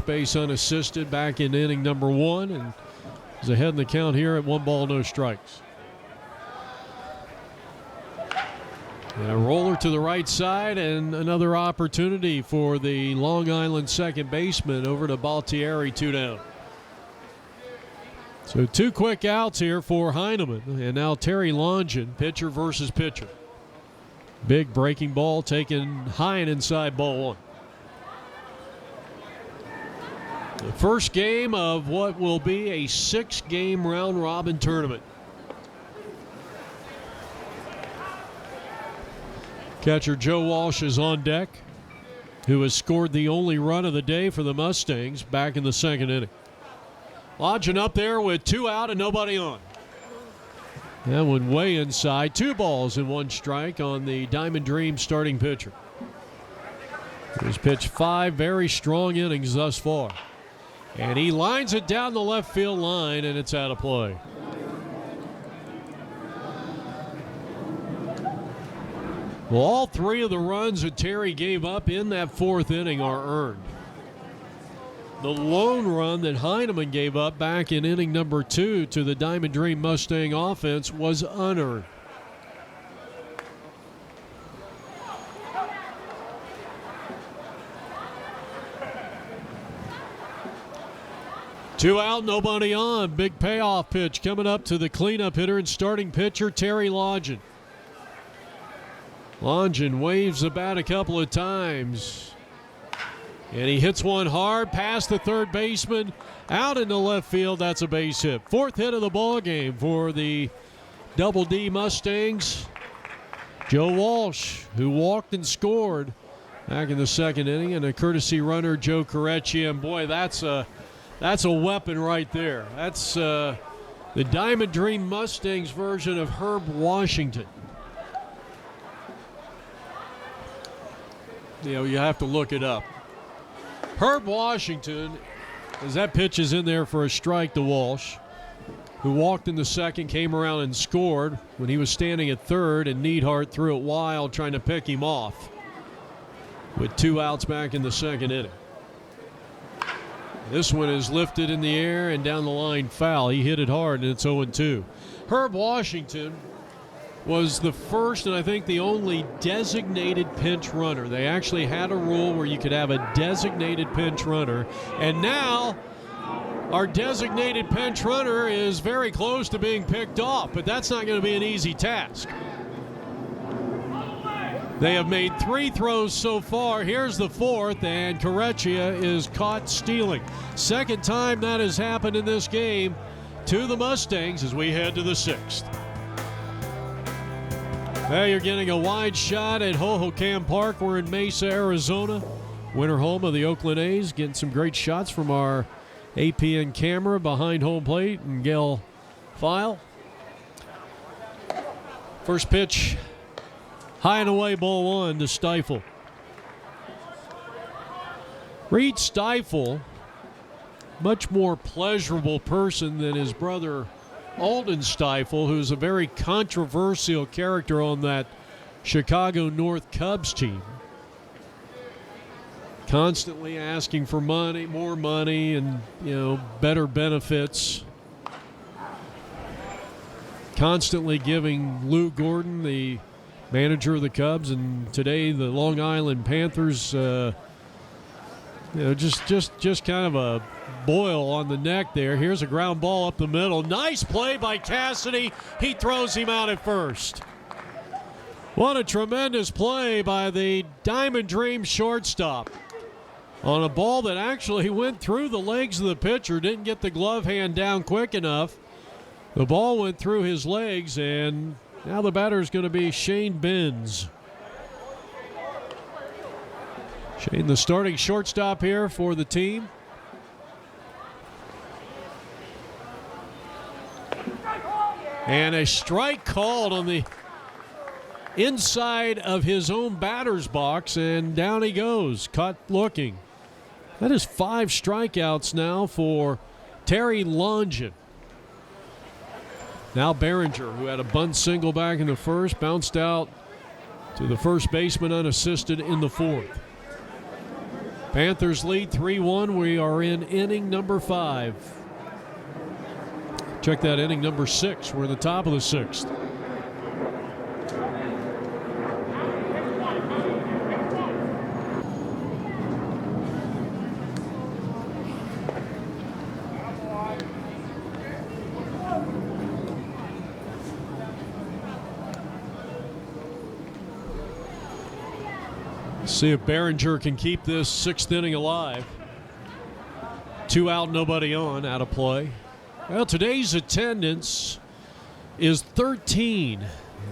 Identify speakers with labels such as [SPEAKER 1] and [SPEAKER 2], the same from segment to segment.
[SPEAKER 1] first base unassisted back in inning number 1, and is ahead in the count here at 1 ball, no strikes. And a roller to the right side, and another opportunity for the Long Island second baseman over to Baltieri, 2 down. So 2 quick outs here for Heineman, and now Terry Longin, pitcher versus pitcher. Big breaking ball taken high and inside, ball 1. The first game of what will be a 6-game round-robin tournament. Catcher Joe Walsh is on deck, who has scored the only run of the day for the Mustangs back in the 2nd inning. Lodging up there with 2 out and nobody on. That one way inside. 2 balls and 1 strike on the Diamond Dream starting pitcher. He's pitched 5 very strong innings thus far. And he lines it down the left field line, and it's out of play. Well, all 3 of the runs that Terry gave up in that 4th inning are earned. The lone run that Heineman gave up back in inning number 2 to the Diamond Dream Mustang offense was unearned. Two out, nobody on. Big payoff pitch coming up to the cleanup hitter and starting pitcher Terry Longin. Longin waves the bat a couple of times. And he hits one hard past the third baseman, out into left field. That's a base hit. 4th hit of the ball game for the Double D Mustangs. Joe Walsh, who walked and scored back in the 2nd inning, and a courtesy runner, Joe Correcchia. And boy, that's a weapon right there. That's the Diamond Dream Mustangs version of Herb Washington. You know, you have to look it up. Herb Washington, as that pitch is in there for a strike to Walsh, who walked in the 2nd, came around and scored when he was standing at 3rd, and Neidhart threw it wild trying to pick him off with 2 outs back in the 2nd inning. This one is lifted in the air and down the line foul. He hit it hard, and it's 0-2. Herb Washington was the first and I think the only designated pinch runner. They actually had a rule where you could have a designated pinch runner, and now our designated pinch runner is very close to being picked off, but that's not going to be an easy task. They have made 3 throws so far. Here's the 4th, and Correcchia is caught stealing. 2nd time that has happened in this game to the Mustangs as we head to the 6th. Now you're getting a wide shot at Hohokam Park. We're in Mesa, Arizona, winter home of the Oakland A's. Getting some great shots from our APN camera behind home plate and Gail File. First pitch, high and away, ball 1 to Stiefel. Reed Stiefel, much more pleasurable person than his brother Alden Stiefel, who's a very controversial character on that Chicago North Cubs team. Constantly asking for money, more money, and, you know, better benefits. Constantly giving Lou Gordon, the manager of the Cubs, and today the Long Island Panthers, just kind of a boil on the neck there. Here's a ground ball up the middle. Nice play by Cassidy. He throws him out at first. What a tremendous play by the Diamond Dream shortstop on a ball that actually went through the legs of the pitcher. Didn't get the glove hand down quick enough. The ball went through his legs, and now the batter is going to be Shane Benz. Shane, the starting shortstop here for the team. And a strike called on the inside of his own batter's box, and down he goes, caught looking. That is 5 strikeouts now for Terry Longin. Now Behringer, who had a bunt single back in the 1st, bounced out to the first baseman unassisted in the 4th. Panthers lead 3-1. We are in inning number 5. Check that, inning number 6. We're in the top of the 6th. See if Behringer can keep this 6th inning alive. 2 out, nobody on, out of play. Well, today's attendance is 13.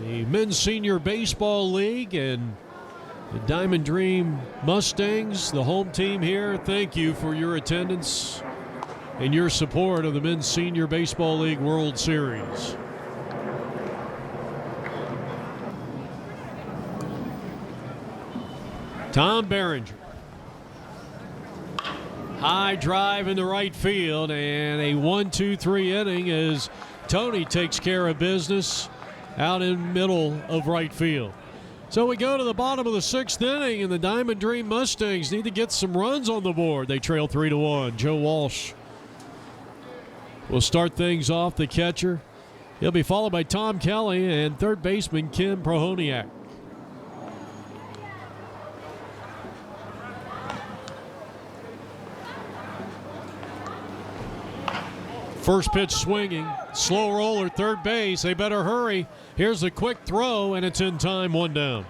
[SPEAKER 1] The Men's Senior Baseball League and the Diamond Dream Mustangs, the home team here, thank you for your attendance and your support of the Men's Senior Baseball League World Series. Tom Behringer. High drive in the right field, and a 1-2-3 inning as Tony takes care of business out in middle of right field. So we go to the bottom of the 6th inning, and the Diamond Dream Mustangs need to get some runs on the board. They trail 3-1. Joe Walsh will start things off, the catcher. He'll be followed by Tom Kelly and third baseman Kim Prohoniak. First pitch swinging, slow roller, third base. They better hurry. Here's a quick throw, and it's in time, 1 down.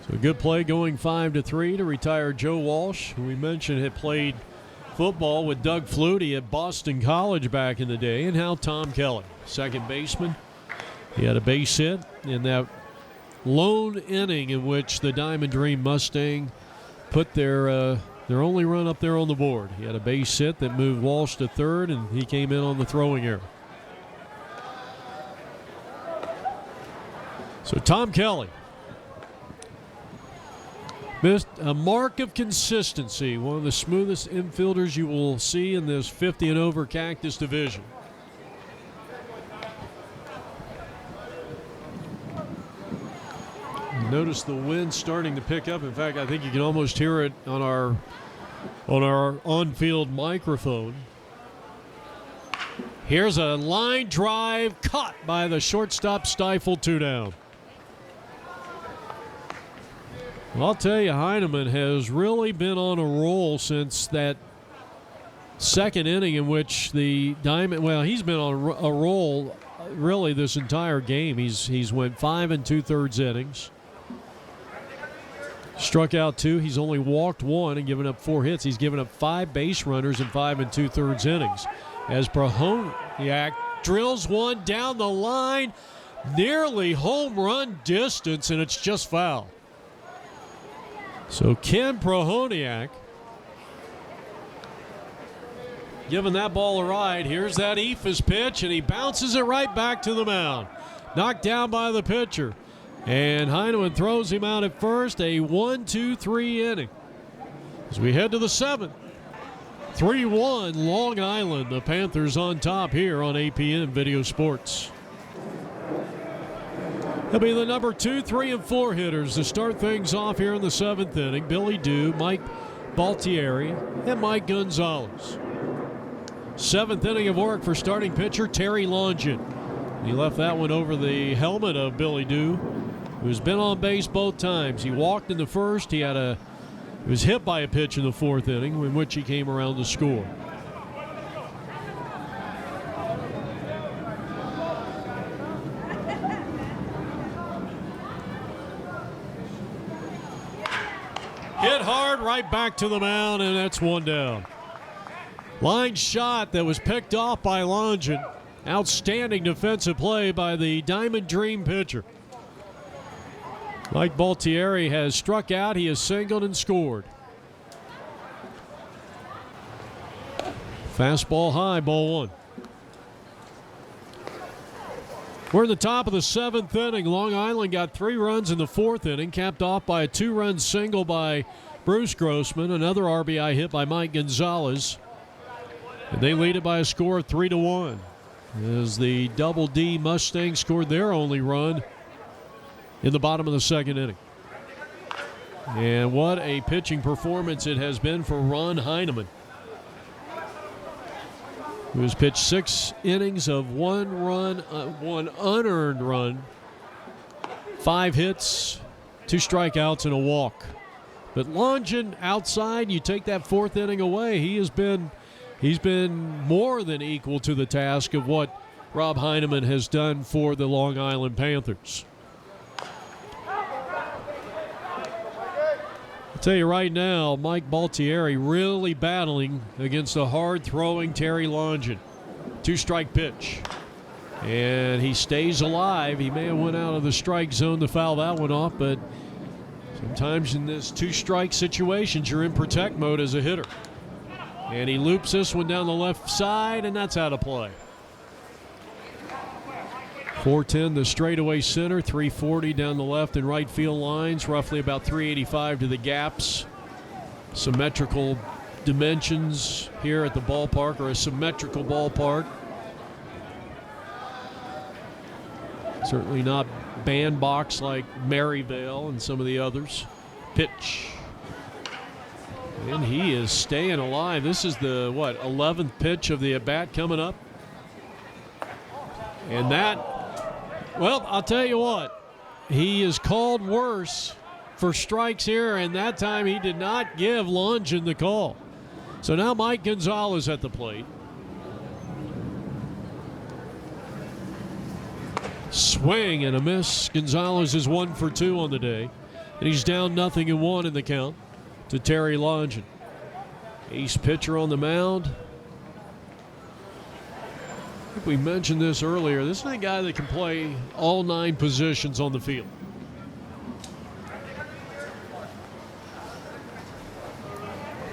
[SPEAKER 1] So a good play going 5-3 to retire Joe Walsh, who we mentioned had played football with Doug Flutie at Boston College back in the day, and now Tom Kelly, second baseman. He had a base hit in that lone inning in which the Diamond Dream Mustang put their only run up there on the board. He had a base hit that moved Walsh to third, and he came in on the throwing error. So Tom Kelly, missed a mark of consistency, one of the smoothest infielders you will see in this 50 and over Cactus division. Notice the wind starting to pick up. In fact, I think you can almost hear it on our on-field microphone. Here's a line drive caught by the shortstop, stifled, 2 down. Well, I'll tell you, Heineman has really been on a roll since that second inning in which the Diamond, well, he's been on a roll really this entire game. He's went 5 2/3 innings. Struck out 2. He's only walked 1 and given up 4 hits. He's given up 5 base runners in 5 2/3 innings. As Prohoniak drills one down the line, nearly home run distance, and it's just foul. So Kim Prohoniak giving that ball a ride. Here's that Ephus pitch, and he bounces it right back to the mound. Knocked down by the pitcher. And Heineman throws him out at first. A 1-2-3 inning. As we head to the 7th. 3-1 Long Island. The Panthers on top here on APN Video Sports. It'll be the number 2, 3, and 4 hitters to start things off here in the 7th inning. Billy Dew, Mike Baltieri, and Mike Gonzalez. 7th inning of work for starting pitcher Terry Longin. He left that one over the helmet of Billy Dew, who's been on base both times. He walked in the first. He was hit by a pitch in the 4th inning, in which he came around to score. Hit hard right back to the mound, and that's 1 down. Line shot that was picked off by Longin. Outstanding defensive play by the Diamond Dream pitcher. Mike Baltieri has struck out. He has singled and scored. Fastball high, ball 1. We're in the top of the 7th inning. Long Island got 3 runs in the 4th inning, capped off by a 2-run single by Bruce Grossman, another RBI hit by Mike Gonzalez. And they lead it by a score of 3-1. As the Double D Mustangs scored their only run in the bottom of the 2nd inning. And what a pitching performance it has been for Ron Heineman, who has pitched 6 innings of 1 unearned run, 5 hits, 2 strikeouts, and a walk. But Longin outside, you take that 4th inning away, he's been more than equal to the task of what Rob Heineman has done for the Long Island Panthers. I'll tell you right now, Mike Baltieri really battling against a hard-throwing Terry Longin. 2-strike pitch. And he stays alive. He may have went out of the strike zone to foul that one off, but sometimes in this 2-strike situations, you're in protect mode as a hitter. And he loops this one down the left side, and that's out of play. 410 the straightaway center, 340 down the left and right field lines, roughly about 385 to the gaps. Symmetrical dimensions here at the ballpark, or a symmetrical ballpark. Certainly not bandbox like Maryvale and some of the others. Pitch. And he is staying alive. This is the, 11th pitch of the at-bat coming up. And that, well, I'll tell you what, he is called worse for strikes here, and that time he did not give Longin the call. So now Mike Gonzalez at the plate. Swing and a miss. Gonzalez is 1 for 2 on the day, and he's down 0-1 in the count to Terry Longin. Ace pitcher on the mound. I think we mentioned this earlier. This is a guy that can play all 9 positions on the field.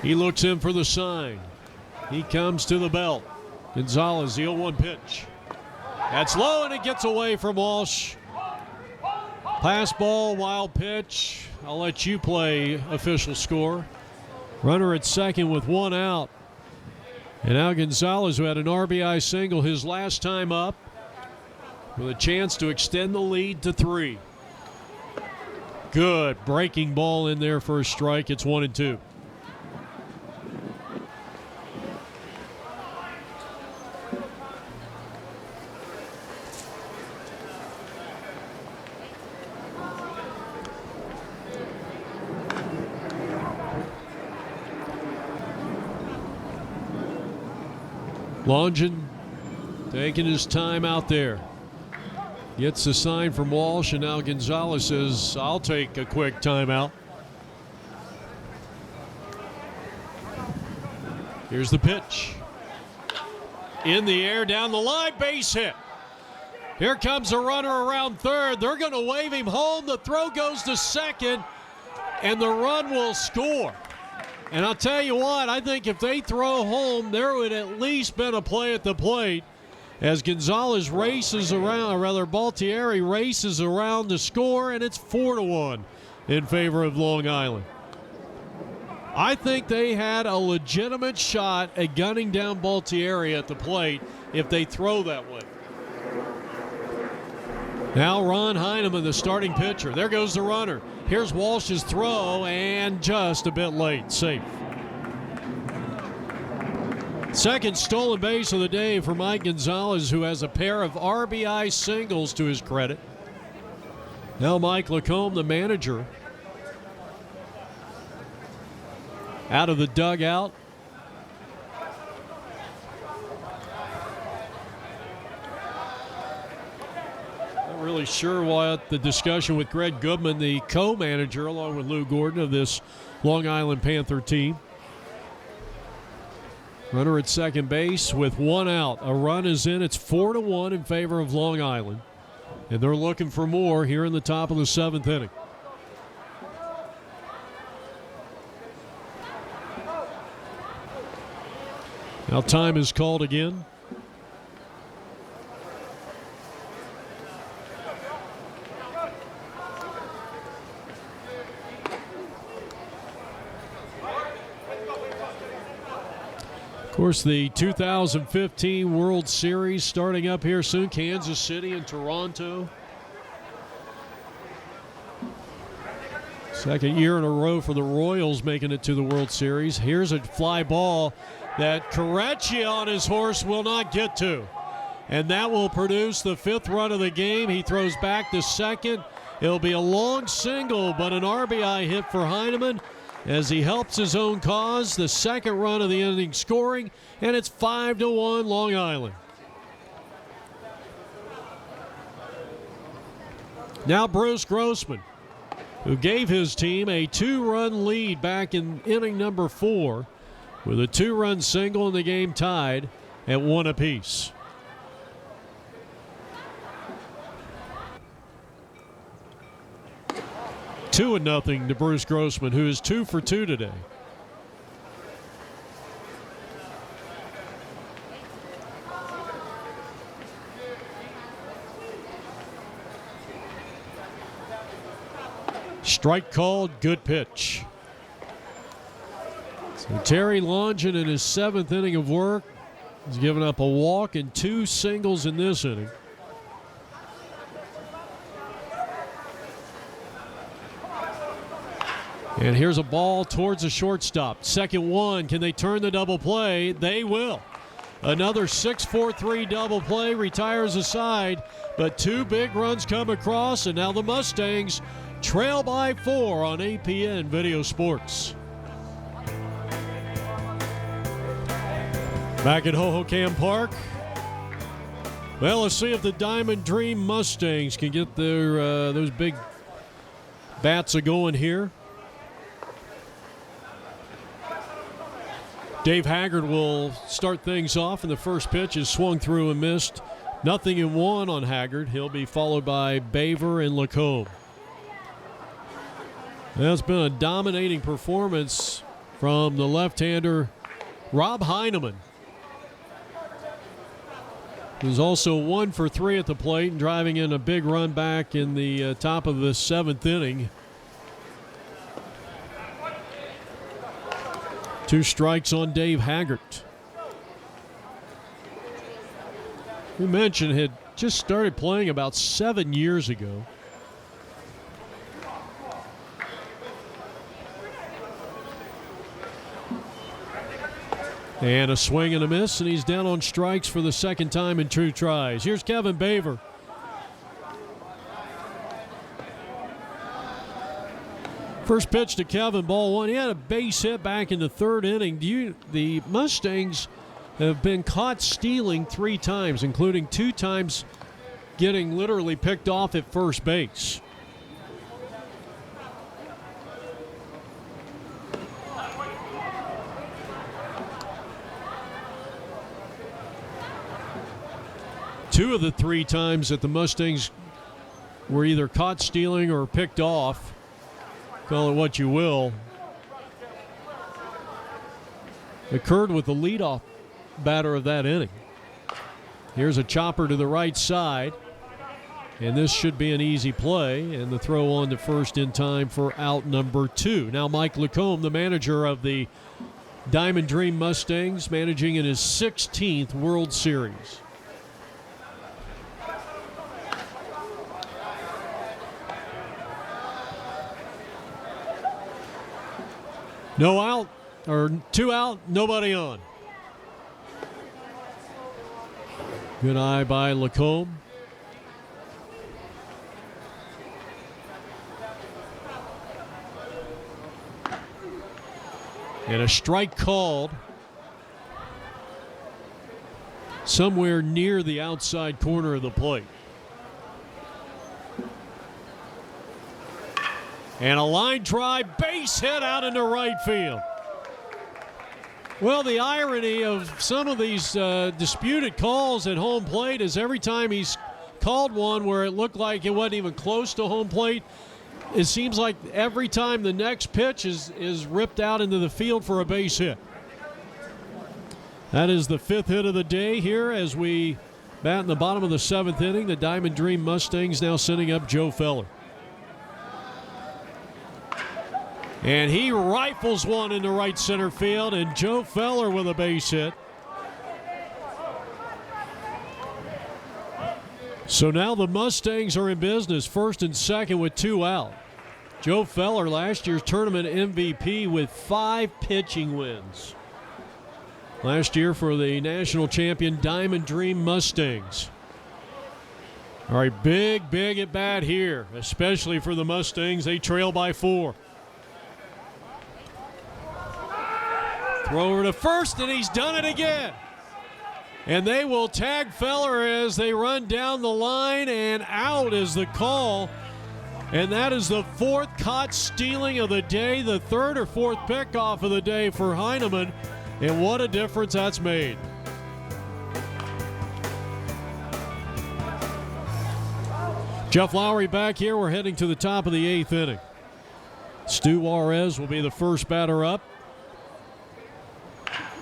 [SPEAKER 1] He looks in for the sign. He comes to the belt. Gonzalez, the 0-1 pitch. That's low, and it gets away from Walsh. Pass ball, wild pitch. I'll let you play official score. Runner at second with 1 out. And now Gonzalez, who had an RBI single his last time up, with a chance to extend the lead to 3. Good breaking ball in there for a strike. It's 1-2. Longin taking his time out there. Gets the sign from Walsh, and now Gonzalez says, I'll take a quick timeout. Here's the pitch. In the air, down the line, base hit. Here comes a runner around third. They're going to wave him home. The throw goes to second, and the run will score. And I'll tell you what, I think if they throw home, there would at least been a play at the plate as Gonzalez races around, or rather Baltieri races around to score, and it's 4-1 in favor of Long Island. I think they had a legitimate shot at gunning down Baltieri at the plate if they throw that way. Now Ron Heineman, the starting pitcher. There goes the runner. Here's Walsh's throw, and just a bit late. Safe. Second stolen base of the day for Mike Gonzalez, who has a pair of RBI singles to his credit. Now Mike Lacombe, the manager, out of the dugout. Really sure what the discussion with Greg Goodman, the co-manager, along with Lou Gordon of this Long Island Panther team. Runner at second base with 1 out. A run is in. It's 4-1 in favor of Long Island. And they're looking for more here in the top of the 7th inning. Now time is called again. Of course, the 2015 World Series starting up here soon. Kansas City and Toronto. Second year in a row for the Royals making it to the World Series. Here's a fly ball that Correcchia on his horse will not get to. And that will produce the 5th run of the game. He throws back to second. It'll be a long single, but an RBI hit for Heineman as he helps his own cause. The 2nd run of the inning scoring, and it's 5-1 Long Island. Now Bruce Grossman, who gave his team a 2-run lead back in inning number 4 with a 2-run single and the game tied at 1 apiece. Two and nothing to Bruce Grossman, who is 2 for 2 today. Strike called, good pitch. So Terry Longin in his 7th inning of work has given up a walk and 2 singles in this inning. And here's a ball towards the shortstop. 2nd one, can they turn the double play? They will. Another 6-4-3 double play, retires a side, but 2 big runs come across, and now the Mustangs trail by 4 on APN Video Sports. Back at Hohokam Park. Well, let's see if the Diamond Dream Mustangs can get their those big bats a-going here. Dave Haggard will start things off, and the first pitch is swung through and missed. 0-1 on Haggard. He'll be followed by Baver and Lacombe. That's been a dominating performance from the left-hander Rob Heineman, who's also 1 for 3 at the plate and driving in a big run back in the top of the 7th inning. 2 strikes on Dave Haggard. We mentioned had just started playing about 7 years ago. And a swing and a miss, and he's down on strikes for the 2nd time in 2 tries. Here's Kevin Baver. First pitch to Kevin, ball 1. He had a base hit back in the 3rd inning. The Mustangs have been caught stealing 3 times, including 2 times getting literally picked off at first base. Two of the 3 times that the Mustangs were either caught stealing or picked off, call it what you will, occurred with the leadoff batter of that inning. Here's a chopper to the right side, and this should be an easy play, and the throw on to first in time for out number 2. Now Mike Lacombe, the manager of the Diamond Dream Mustangs, managing in his 16th World Series. No out, or 2 out, nobody on. Good eye by Lacombe. And a strike called somewhere near the outside corner of the plate. And a line drive, base hit out into right field. Well, the irony of some of these disputed calls at home plate is every time he's called one where it looked like it wasn't even close to home plate, it seems like every time the next pitch is ripped out into the field for a base hit. That is the 5th hit of the day here as we bat in the bottom of the 7th inning. The Diamond Dream Mustangs now sending up Joe Feller. And he rifles one into right center field, and Joe Feller with a base hit. So now the Mustangs are in business, 1st and 2nd with 2 out. Joe Feller, last year's tournament MVP with 5 pitching wins. Last year for the national champion Diamond Dream Mustangs. All right, big at bat here, especially for the Mustangs. They trail by 4. Throw over to first, and he's done it again. And they will tag Feller as they run down the line, and out is the call. And that is the 4th caught stealing of the day, the 3rd or 4th pickoff of the day for Heineman. And what a difference that's made. Jeff Lowry back here. We're heading to the top of the 8th inning. Stu Juarez will be the first batter up.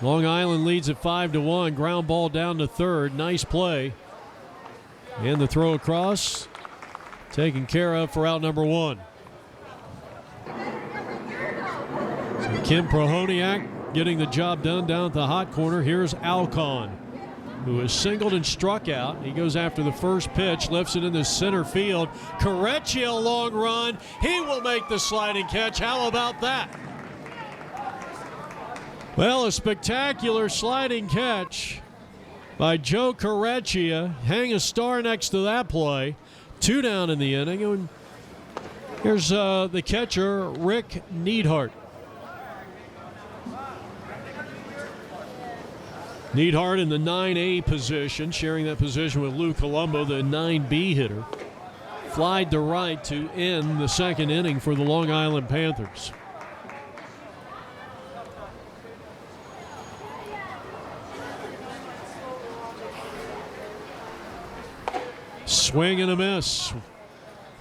[SPEAKER 1] Long Island leads at 5-1. Ground ball down to third. Nice play. And the throw across. Taken care of for out number 1. So Kim Prohoniak getting the job done down at the hot corner. Here's Alcon, who is singled and struck out. He goes after the first pitch, lifts it in the center field. Correcchia, long run. He will make the sliding catch. How about that? Well, a spectacular sliding catch by Joe Correcchia. Hang a star next to that play. 2 down in the inning. And here's the catcher, Rick Neidhart. Neidhart in the 9A position, sharing that position with Lou Colombo, the 9B hitter. Flied to right to end the 2nd inning for the Long Island Panthers. Swing and a miss.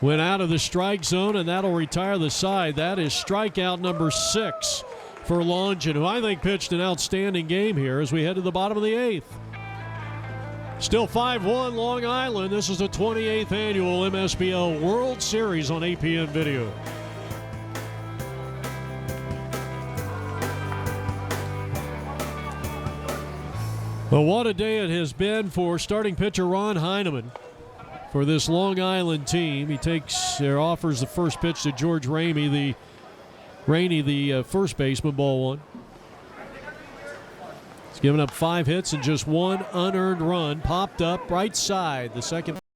[SPEAKER 1] Went out of the strike zone, and that'll retire the side. That is strikeout number 6 for Longin, who I think pitched an outstanding game here as we head to the bottom of the 8th. Still 5-1 Long Island. This is the 28th annual MSBL World Series on APN Video. Well, what a day it has been for starting pitcher Ron Heineman for this Long Island team. He offers the first pitch to George Rainey, the first baseman, ball 1. He's given up 5 hits and just 1 unearned run. Popped up right side. The second